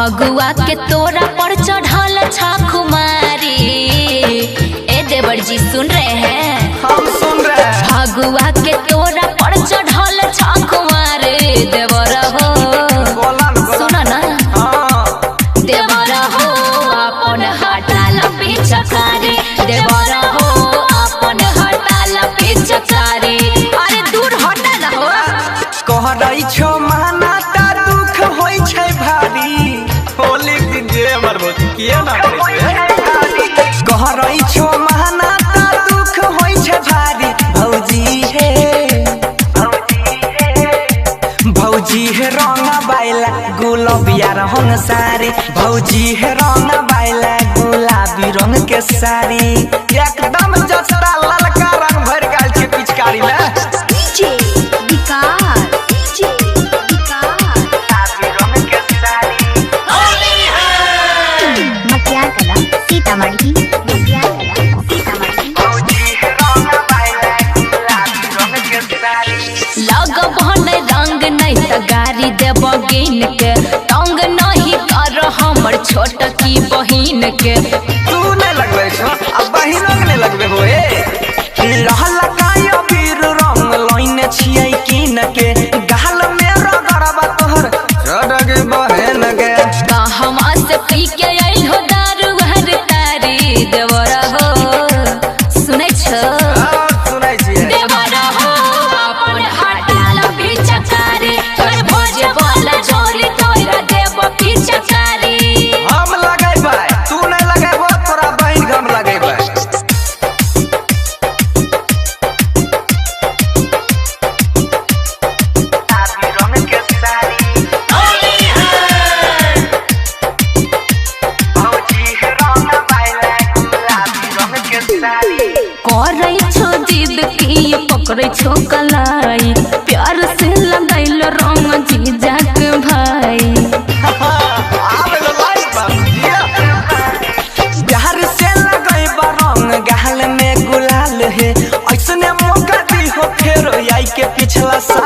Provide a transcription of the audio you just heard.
फगुआ के तोरा पर चढ़ल छाखुमारी। ए देवर जी सुन रहे हैं? हम सुन रहे हैं। फगुआ के तोरा पर चढ़ल छाखुमारी देवर हो। सुना ना देवर हो अपन हटाल पिचकारी। देवर हो अपन हटाल पिचकारी। अरे दूर हटा ना हो। कह रही छो माना ता दुख होई छै भारी। होली दिन जे हमर भौजी किए ना करे छै। कह रही छो माना ता दुख होई छै भारी। भौजी है रंग बाइला गुलाबिया रंग साड़ी। भौजी है रंग बाइला गुलाबी रंग के साड़ी। एकदम जचरा ललका रंग भर गाल के पिचकारी ला। डीजे विकार गुलाबी रंग के साड़ी। होली है मटियार कला सीतामढ़ी। भौजी है रंग बाइला गुलाबी रंग के साड़ी। लग बहन रंग नहीं त गारी देव गिन के। तंग नहीं कर हमर छोट की बहिन के। तू नहीं लगबे छो अब बहिनो के नहीं लगबे होए। रहल कायो बीर रंग लाइन छियै किन के। गाल में रगड़बा तोहर चढ़गे बहन के। कहवा से पी के आइल हो दारू हर तारी। देवर हो सुनै छ? सुनै छियै। देवर हो अपन हटाल पिचकारी। तोर भोज वाला झोली तोरा देव पिचकारी। हम लगेबै तू नहीं लगेबो तोरा बहिन हम लगेबै। गुलाबी रंग के साड़ी। होली है भौजी है रंग बाइला गुलाबी रंग के साड़ी। करे छो जिद की पकड़े छो कलाई। प्यार से लगैल रंग जीजा के भाई। प्यार से लगेबा रंग गाल में गुलाल है। ऐसने मौका दी हो फेर आई के पिछला साल